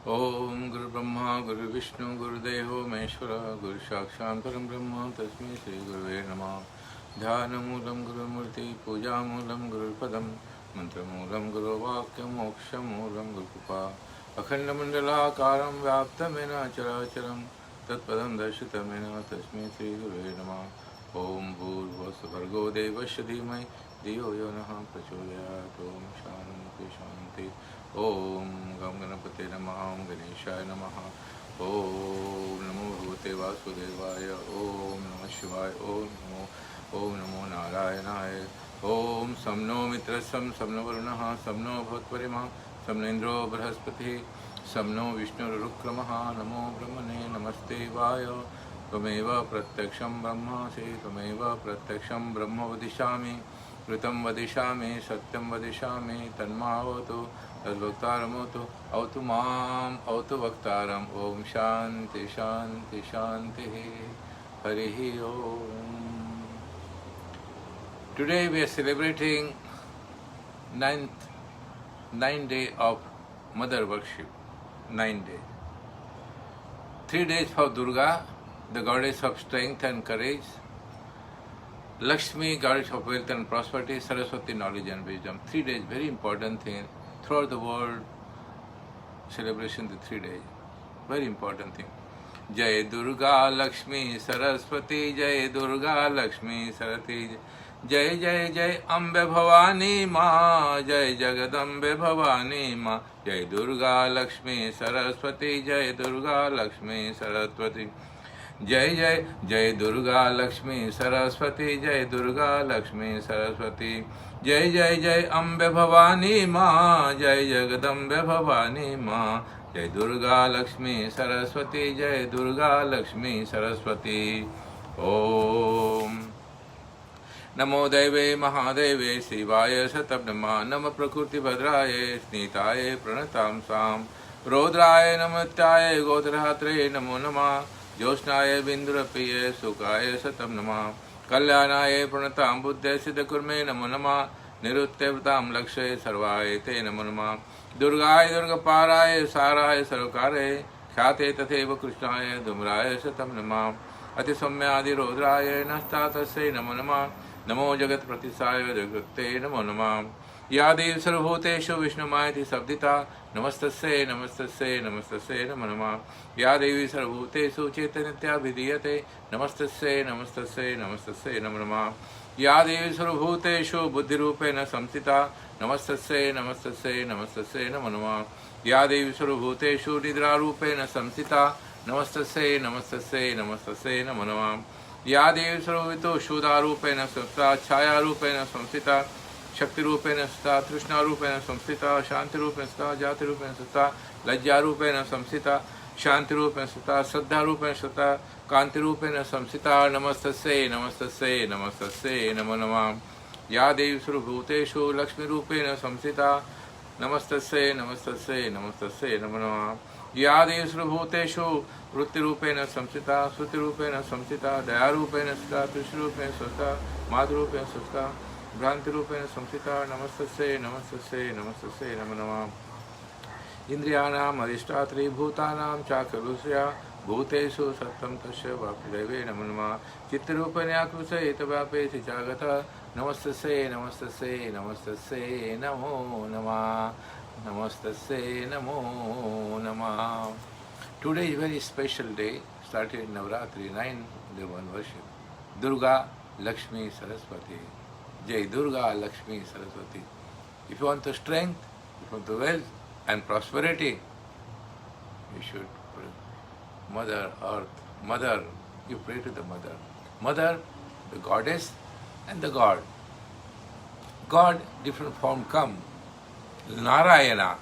ओम गुरु ब्रह्मा गुरु विष्णु गुरुदेवो महेश्वर गुरु साक्षात् परम ब्रह्म तस्मै श्री गुरुवे नमः। ध्यानमूलं गुरुमूर्ति पूजामूलं गुरुपदं मंत्रमूलं गुरुवाक्यं मोक्षमूलं गुरुकृपा। अखण्डमण्डलाकारं व्याप्तमेन चराचरं तत्पदं दर्शितमेन तस्मै श्री गुरुवे नमः। ओम भूर्भुवस्सुभर्गो देवस्य धीमहि धियो यो नः प्रचोदयात्। ओम शान्ति शान्ति। ओम गम गणपते नमः। ओम गणेशाय नमः। ओम नमो भगवते वासुदेवाय। ओम नमः शिवाय। ओम नमो नारायणाय। ओम सं नो मित्रस्सं सं नो वरुणः सं नो भवत्वरिमः सं नो इन्द्रो बृहस्पतिः सं नो विष्णुरुक्रमः। नमो ब्रह्मणे नमस्ते वाय। त्वमेव प्रत्यक्षं ब्रह्मासि त्वमेव प्रत्यक्षं ब्रह्म वदिष्यामि ऋतं वदिष्यामि सत्यं वदिष्यामि तन्मावतु तद्वक्तारमोतु अवतु माम् अवतु वक्तारम्। ओम शांति शांति शांति। हरिः ओम। Today we are celebrating ninth day of mother worship. 9 days. 3 days for Durga, the goddess of strength and courage. Lakshmi, goddess of wealth and prosperity. Saraswati, knowledge and wisdom. 3 days, very important thing. Throughout the world, celebration the 3 days. Very important thing. Jai Durga Lakshmi Saraswati, Jai Durga Lakshmi Saraswati, Jai Jai Jai Ambe Bhavani Ma, Jai Jagadambe Bhavani Ma, Jai Durga Lakshmi Saraswati, Jai Durga Lakshmi Saraswati. जय जय जय दुर्गा लक्ष्मी सरस्वती जय दुर्गा लक्ष्मी सरस्वती जय जय जय अम्बे भवानी माँ जय जगदम्बे भवानी माँ जय दुर्गा लक्ष्मी सरस्वती जय दुर्गा लक्ष्मी सरस्वती। ओम नमो दैवे महादेवे शिवाय शतब्रमा नम प्रकृति भद्राय स्नीताय प्रणतां साम रौद्राय नमत्याय गोत्रहात्रे नमो नमः ज्योत्स्नाय बिन्दुरप्रिय सुखाय शतं नमः कल्याणाय प्रणतां बुद्धे सिद्धकुर्मे नमो नमः निरुत्यवतां लक्ष्ये सर्वाय ते नमो नमः दुर्गाय दुर्गपाराय साराय सर्वकारे ख्याते तथैव कृष्णाय धूम्राय शतं नमः अतिसौम्यादिरौद्राय नस्तातस्यै नमो नमः नमो जगत्प्रतिष्ठाय जगत्ते नमो नमः या देवी सर्वभूतेषु विष्णुमायति शब्दिता नमस्तस्यै नमस्तस्यै नमस्तस्यै नमो नमः या देवी सर्वभूतेषु चैतन्यत्याभिधीयते नमस्तस्यै नमस्तस्यै नमस्तस्यै नमो नमः या देवी सर्वभूतेषु बुद्धिरूपेण संस्थिता नमस्तस्यै नमस्तस्यै नमस्तस्यै नमो नमः या देवी सर्वभूतेषु निद्रारूपेण संस्थिता नमस्तस्यै नमस्तस्यै नमस्तस्यै नमो नमः या देवी सर्ववितो शूदारूपेण संस्थिता छायारूपेण संस्थिता शक्तिरूपेण स्थिता तृष्णारूपेण संस्थिता शांतिरूपेण स्थिता जातिरूपेण स्थिता लज्जारूपेण संस्थिता शांतिरूपेण स्थिता श्रद्धारूपेण स्थिता कांतिरूपेण संस्थिता नमस्तस्यै नमस्तस्यै नमस्तस्यै नमो नमः या देवी सर्वभूतेषु लक्ष्मीरूपेण संस्थिता नमस्तस्यै नमस्तस्यै नमस्तस्यै नमो नमः या देवी सर्वभूतेषु वृत्तिरूपेण संस्थिता श्रुतिरूपेण संस्थिता दयारूपेण स्थिता तुष्टिरूपेण स्थिता मातृरूपेण स्थिता भ्रांतिरूपेण संस्थिता नमस्तस्यै नमस्तस्यै नमस्तस्यै नमो नमः इंद्रियाणाम् अधिष्ठात्री भूतानां चाक्षुषया भूतेषु सत्त्वं तस्य वासुदेवे नमो नमः चित्तरूपेण आकृष्य व्यापेति जागता नमस्तस्यै नमस्तस्यै नमस्तस्यै नमो नमः नमस्तस्यै नमो नमः। Today is very special day, started Navratri, 9-day worship. Durga, Lakshmi, Saraswati. Jai Durga, Lakshmi, Saraswati. If you want the strength, if you want the wealth and prosperity, you should pray. Mother Earth, Mother, you pray to the Mother. Mother, the goddess and the God. God, different form come. Narayana.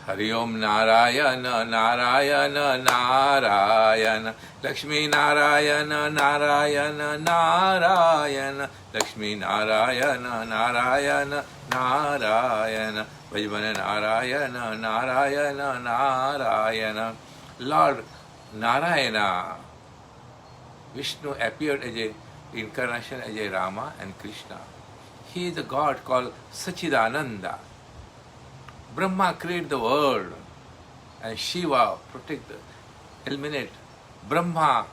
Hari Om Narayana, Narayana, Narayana, Lakshmi Narayana, Narayana, Narayana, Lakshmi Narayana, Narayana, Narayana, Vajvana Narayana, Narayana, Narayana. Lord Narayana, Vishnu appeared as a incarnation as a Rama and Krishna. He is a God called Sachidananda. Brahma created the world. and Shiva protect the, eliminate Brahma,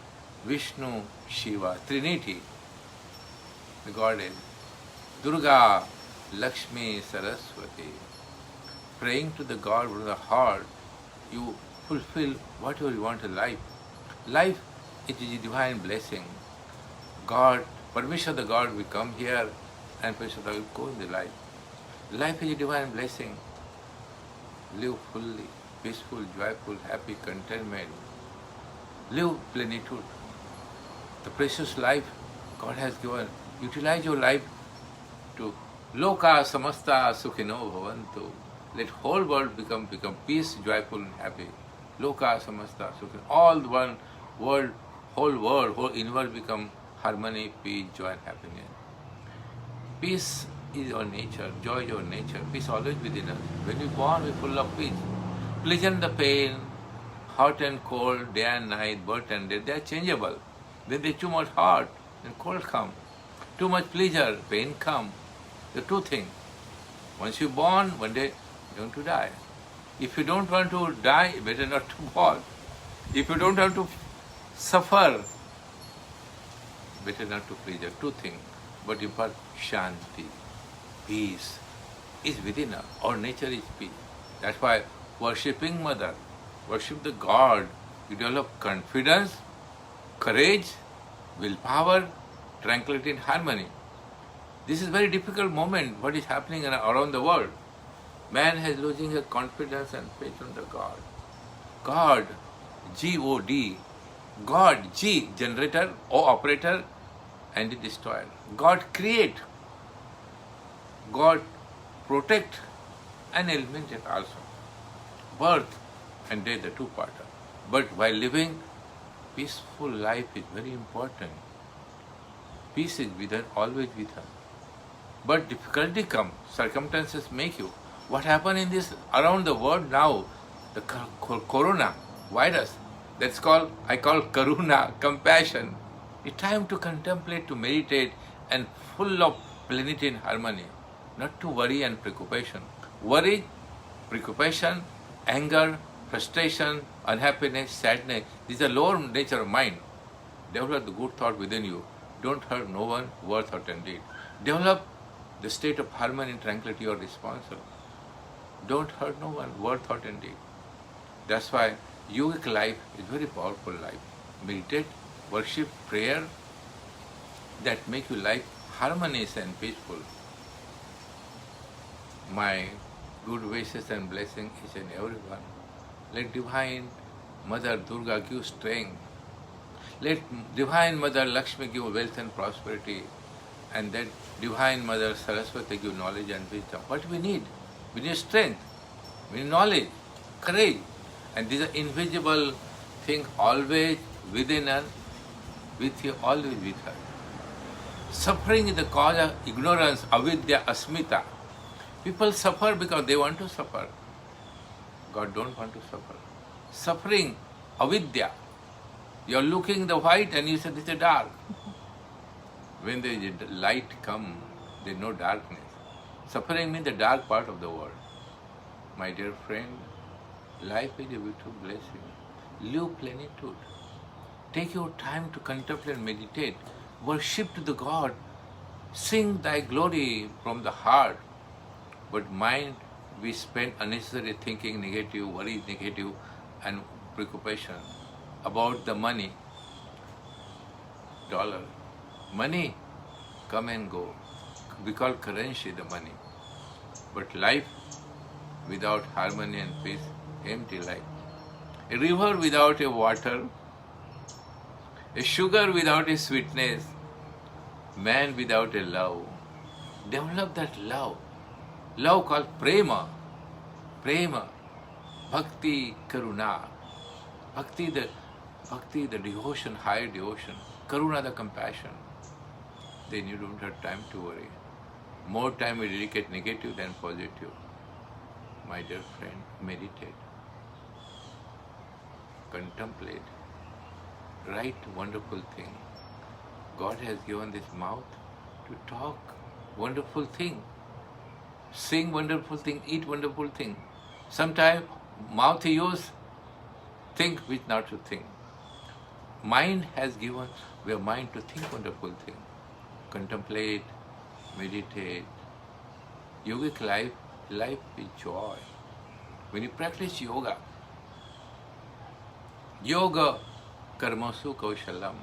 Vishnu, Shiva, Trinity, the goddess, Durga, Lakshmi, Saraswati. Praying to the God with the heart, you fulfill whatever you want in life. Life is a divine blessing. God, permission of the God, we come here, and permission of the God, go in the life. Life is a divine blessing. Live fully, peaceful, joyful, happy, contentment. Live plenitude. The precious life God has given. Utilize your life to loka samasta sukhino bhavantu. Let whole world become peace, joyful and happy. Loka samasta sukhino. All one world, whole universe become harmony, peace, joy and happiness. Peace is your nature, joy is your nature, peace always within us. When we born, we are full of peace. Pleasant the pain, hot and cold, day and night, birth and death, they are changeable. When they too much hot, then cold come. Too much pleasure, pain come. The two things. Once you born, one day you're going to die. If you don't want to die, better not to born. If you don't want to suffer, better not to pleasure. Two things. But if but shanti, peace is within us. Our nature is peace. That's why worshipping Mother, worship the God, you develop confidence, courage, willpower, tranquility and harmony. This is a very difficult moment, what is happening around the world. Man is losing his confidence and faith on the God. God, G-O-D, God, G, generator, O, operator, and the destroyer. God create, God protect and eliminate also. Birth and death, the two-parter. But while living, peaceful life is very important. Peace is with us, always with us. But difficulty comes, circumstances make you. What happened in this around the world now, the corona virus, that's called, I call karuna, compassion. It's time to contemplate, to meditate, and full of plenty and harmony. Not to worry and preoccupation. Worry, preoccupation, anger, frustration, unhappiness, sadness, these are lower nature of mind. Develop the good thought within you. Don't hurt no one, word, thought and deed. Develop the state of harmony and tranquility you are responsible. Don't hurt no one, word, thought and deed. That's why yogic life is very powerful life. Meditate, worship, prayer, that make your life harmonious and peaceful. My good wishes and blessings each and everyone. Let Divine Mother Durga give strength. Let Divine Mother Lakshmi give wealth and prosperity. And that Divine Mother Saraswati give knowledge and wisdom. What we need? We need strength. We need knowledge, courage. And these are invisible things always within us, with you, always with us. Suffering is the cause of ignorance, avidya, asmita. People suffer because they want to suffer. God don't want to suffer. Suffering, avidya. You are looking the white and you say this is dark. When there is light come, there is no darkness. Suffering means the dark part of the world. My dear friend, life is a beautiful blessing. Live plenitude. Take your time to contemplate and meditate. Worship to the God. Sing thy glory from the heart. But mind, we spend unnecessary thinking negative, worry negative, and preoccupation about the money. Dollar. Money come and go. We call currency the money. But life without harmony and peace, empty life. A river without a water, a sugar without a sweetness, man without a love. Develop that love. Love called prema. Prema. Bhakti, karuna. Bhakti, the devotion, higher devotion. Karuna, the compassion. Then you don't have time to worry. More time we dedicate negative than positive. My dear friend, meditate. Contemplate. Write wonderful thing. God has given this mouth to talk wonderful thing. Sing wonderful thing, eat wonderful thing. Sometimes mouth use think which not to think. Mind has given, we have mind to think wonderful thing. Contemplate, meditate. Yogic life is joy. When you practice yoga, yoga karmasu kaushalam,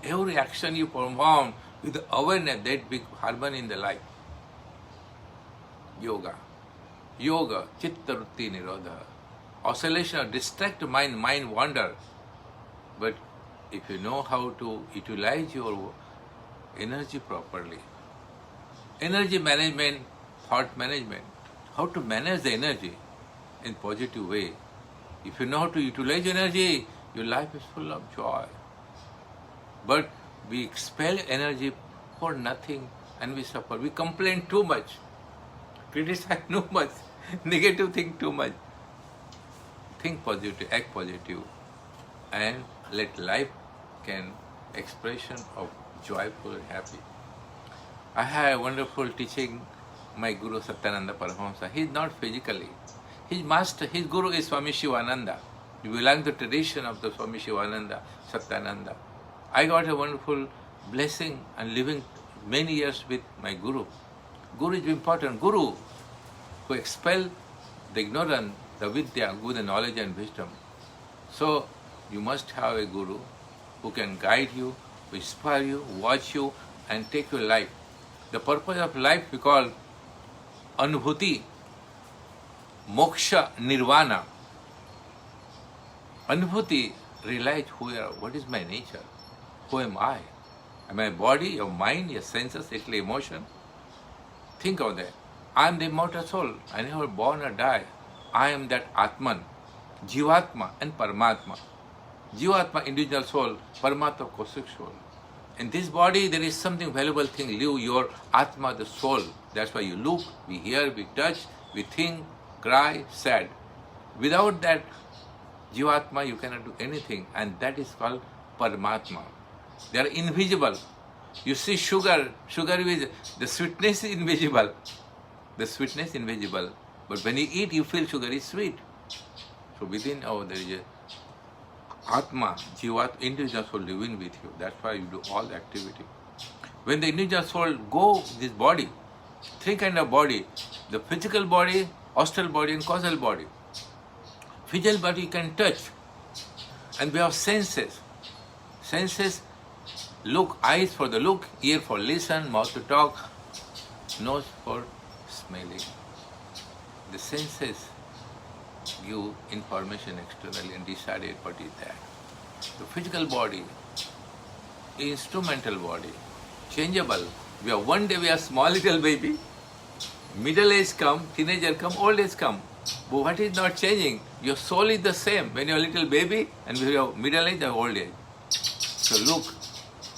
every action you perform with awareness, that big harmony in the life. Yoga, chitta vritti nirodha, oscillation, distract mind wander. But if you know how to utilize your energy properly, energy management, thought management, how to manage the energy in positive way. If you know how to utilize energy, your life is full of joy. But we expel energy for nothing and we suffer. We complain too much, criticize too much, negative think too much. Think positive, act positive, and let life can expression of joyful and happy. I had a wonderful teaching, my Guru Satyananda Paramahamsa. He is not physically. His master, his Guru is Swami Shivananda. He belongs to the tradition of the Swami Shivananda, Satyananda. I got a wonderful blessing and living many years with my Guru. Guru is important. Guru who expel the ignorance, the vidya, with the knowledge and wisdom. So you must have a Guru who can guide you, inspire you, watch you, and take your life. The purpose of life we call Anubhuti, Moksha, Nirvana. Anubhuti, realize what is my nature, who am I? Am I body, your mind, your senses, your emotion? Think of that. I am the immortal soul. I never born or die. I am that Atman, Jivatma and Paramatma. Jivatma, individual soul, Paramatma, cosmic soul. In this body, there is something valuable thing, live your Atma, the soul. That's why you look, we hear, we touch, we think, cry, sad. Without that Jivatma, you cannot do anything, and that is called Paramatma. They are invisible. You see sugar is, the sweetness is invisible. The sweetness is invisible. But when you eat, you feel sugar is sweet. So within there is a Atma, Jivat, individual soul living with you. That's why you do all the activity. When the individual soul go this body, three kind of body, the physical body, astral body and causal body. Physical body you can touch. And we have senses. Senses, look, eyes for the look, ear for listen, mouth to talk, nose for smelling. The senses give information externally and decide what is that. The physical body, instrumental body, changeable. One day we are small little baby, middle age come, teenager come, old age come. But what is not changing? Your soul is the same when you are a little baby and when you are middle age or old age. So look,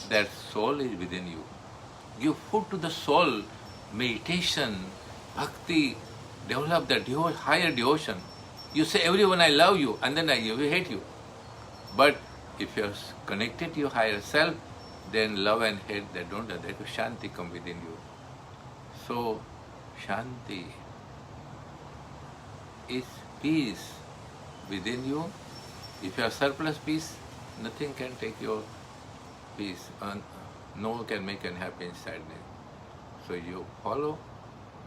that soul is within you. Give food to the soul, meditation, bhakti, develop the higher devotion. You say, everyone, I love you, and then I hate you. But if you are connected to your higher self, then love and hate, they don't, that Shanti come within you. So, Shanti is peace within you. If you have surplus peace, nothing can take your peace. No one can make you unhappy and sadness. So you follow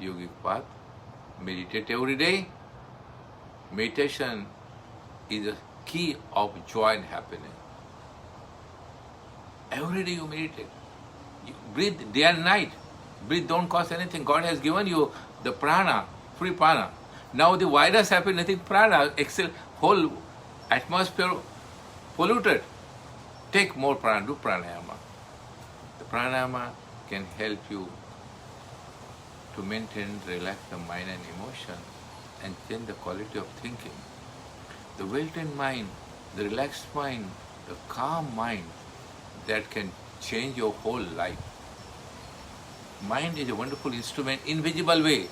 yogic path, meditate every day. Meditation is the key of joy and happiness. Every day you meditate. You breathe day and night. Breathe don't cost anything. God has given you the prana, free prana. Now the virus happened, nothing prana, whole atmosphere polluted. Take more prana, do pranayama. The pranayama can help you to maintain, relax the mind and emotion and change the quality of thinking. The well-trained mind, the relaxed mind, the calm mind, that can change your whole life. Mind is a wonderful instrument, invisible way.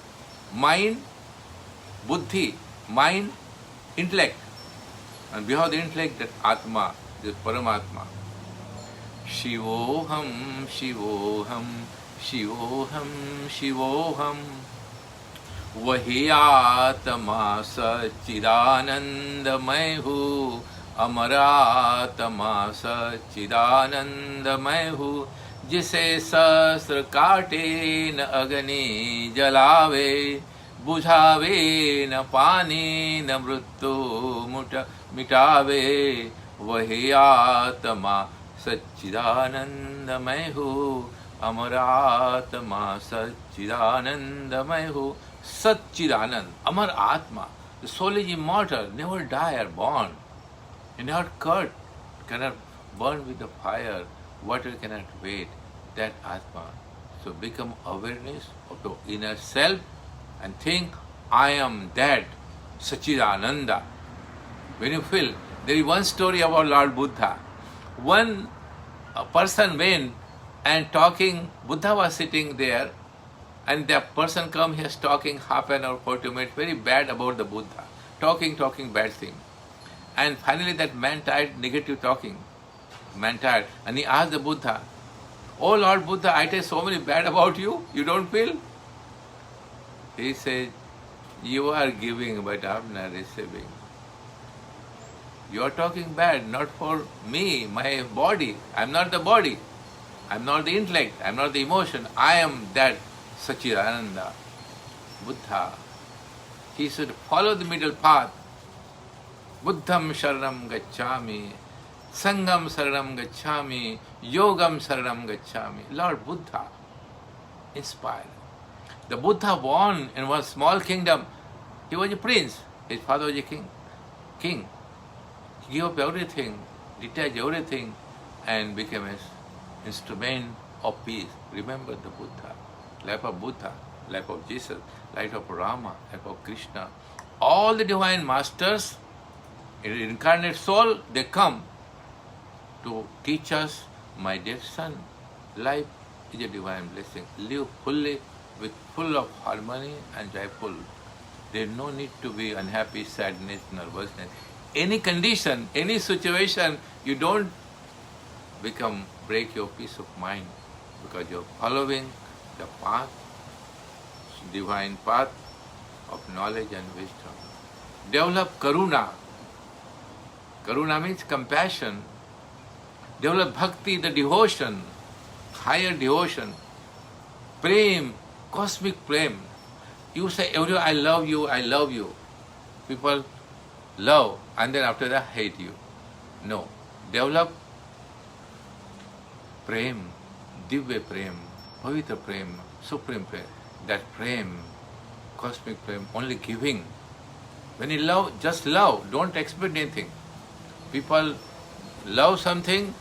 Mind, buddhi, mind, intellect. And behind the intellect, that Atma, this Paramatma. Shivoham, Shivoham, Shivoham, Shivoham. वही आत्मा सच्चिदानंदमय हूँ अमर आत्मा सच्चिदानंदमय हूँ, जिसे सहस्र काटे न अग्नि जलावे, बुझावे न पानी न मृत्यु मिटावे, वही आत्मा सच्चिदानंदमय हूँ, अमर आत्मा सच्चिदानंदमय हूँ. Satchidanand, Amar Atma, the soul is immortal, never die or born. You're not cut, cannot burn with the fire, water cannot wait. That Atma. So become awareness of the inner self and think, I am that Satchidananda. When you feel, there is one story about Lord Buddha. One person went and talking, Buddha was sitting there, and the person come here talking half an hour, 40 minutes, very bad about the Buddha. Talking bad thing. And finally that man tired, negative talking. Man tired. And he asked the Buddha, "Oh Lord Buddha, I tell so many bad about you, you don't feel?" He said, "You are giving, but I am not receiving. You are talking bad, not for me, my body. I am not the body. I am not the intellect. I am not the emotion. I am that Satchidananda, Buddha." He should follow the middle path. Buddham Sharanam Gacchami, Sangam Sharanam Gacchami, Yogam Sharanam Gacchami. Lord Buddha inspired. The Buddha born in one small kingdom. He was a prince. His father was a king. He gave up everything, detached everything, and became an instrument of peace. Remember the Buddha. Life of Buddha, life of Jesus, life of Rama, life of Krishna. All the divine masters, in incarnate soul, they come to teach us, my dear son, life is a divine blessing. Live fully, with full of harmony and joyful. There is no need to be unhappy, sadness, nervousness. Any condition, any situation, you don't break your peace of mind, because you're following the path, divine path of knowledge and wisdom. Develop karuna. Karuna means compassion. Develop bhakti, the devotion, higher devotion. Prem, cosmic prem. You say, everyone, I love you, I love you. People love and then after that hate you. No. Develop prem, divya prem, pavitra prem, supreme prem. That prem, cosmic prem, only giving. When you love, just love, don't expect anything. People love something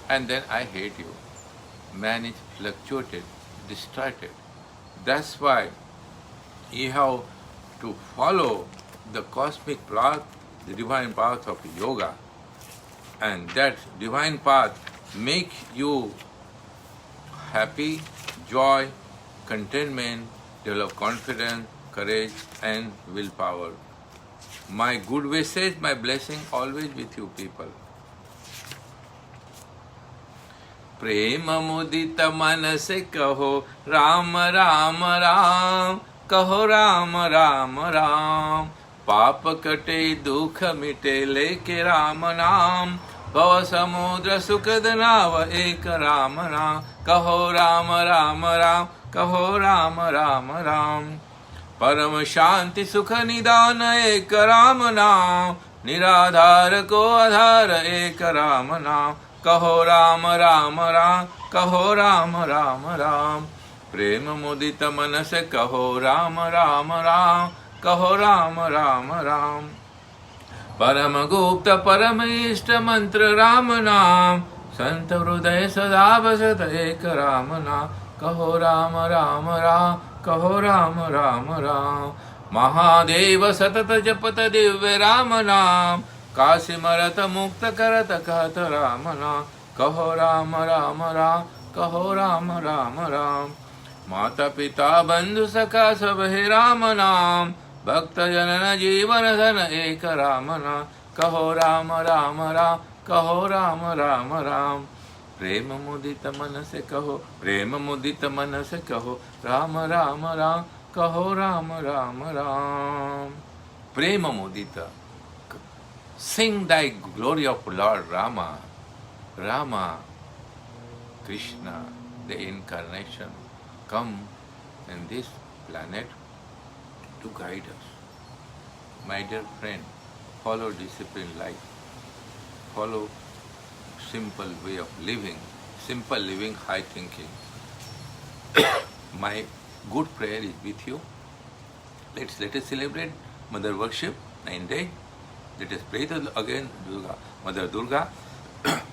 and then I hate you. Man is fluctuated, distracted. That's why you have to follow the cosmic path, the divine path of yoga. And that divine path makes you happy, joy, contentment, develop confidence, courage and willpower. My good wishes, my blessing always with you people. प्रेम मुदित मन से कहो राम राम राम, कहो राम राम राम, पाप कटे दुख मिटे लेके राम नाम, भव समुद्र सुखद नाव एक राम नाम, कहो राम राम राम, कहो राम राम राम, परम शांति सुख निदान एक राम नाम, निराधार को आधार एक राम नाम, कहो राम राम राम, कहो राम राम राम, प्रेम मुदित मन से कहो राम राम राम, कहो राम राम राम, परम गुप्त परम इष्ट मंत्र राम नाम, संत हृदय सदा बसत एक राम नाम, कहो राम राम राम, कहो राम राम राम, महादेव सतत जपत दिव्य राम नाम, काशी मरत मुक्त करत कहत राम नाम, कहो राम राम राम, कहो राम राम राम, माता पिता बंधु सखा सब है राम नाम, भक्त जनन जीवन धन एक राम नाम, कहो राम राम राम, कहो राम राम राम, प्रेम मुदित मन से कहो, प्रेम मुदित मन से कहो राम राम राम, कहो राम राम राम, प्रेम मुदित Sing thy glory of Lord Rama. Rama, Krishna, the incarnation, come in this planet to guide us. My dear friend, follow disciplined life. Follow simple way of living. Simple living, high thinking. My good prayer is with you. Let us celebrate Mother worship 9 days. Let us pray again Durga, Mother Durga,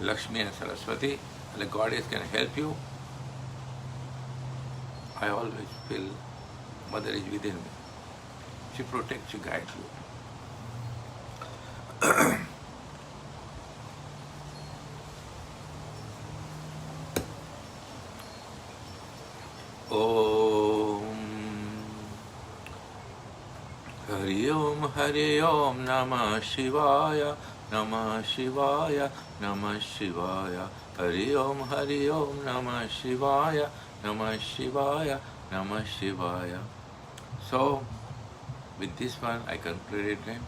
Lakshmi and Saraswati. The goddess can help you. I always feel Mother is within me. She protects you, guides you. Om Hari Om Namah Shivaya Namah Shivaya Namah Shivaya Hari Om Namah Shivaya Namah Shivaya Namah Shivaya. So with this one I concluded them.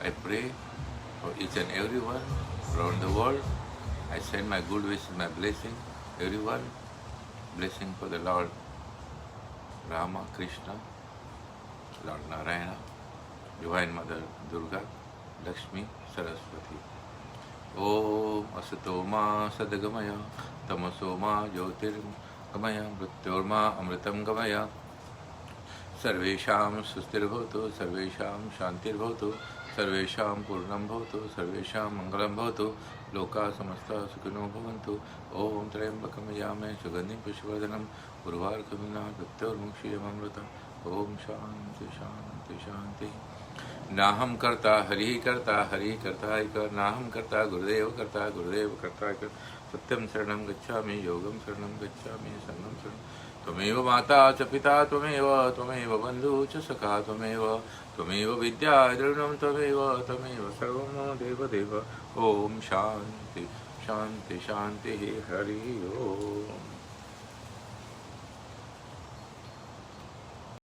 I pray for each and everyone around the world. I send my good wishes, my blessing, everyone. Blessing for the Lord Rama, Krishna, Lord Narayana, Divine Mother Durga, Lakshmi, Saraswati. Om Asatoma Sadagamaya, Tamasoma Jyotirgamaya, Mrityorma Amritam Gamaya. Sarvesham Sustirbhavatu, Sarvesham Shantirbhavatu, Sarvesham Purnam Bhavatu, Sarvesham Mangalam Bhavatu, Loka Samasta Sukhino Bhavantu, Om Trayambakam Yame, Sugandhim Pushvardhanam, Urvar Kamina, Dutyor Mukshiyam Amrita, Om Shanti Shanti Shanti. Naham Karta, Hari Karta, Hari Karta Ika, Naham Karta, Gurudev Karta, Gurudev Karta Ika, Satyam Saranam Gacchami, Yogam Saranam Gacchami, Sanam Saranam. Tvameva Mata cha Pita Tvameva, Tvameva Bandhu cha Sakha Tvameva, Tvameva Vidya Dhrunam Tvameva, Tvameva Sarvam Deva Deva. Om Shanti Shanti Shanti Hari Om.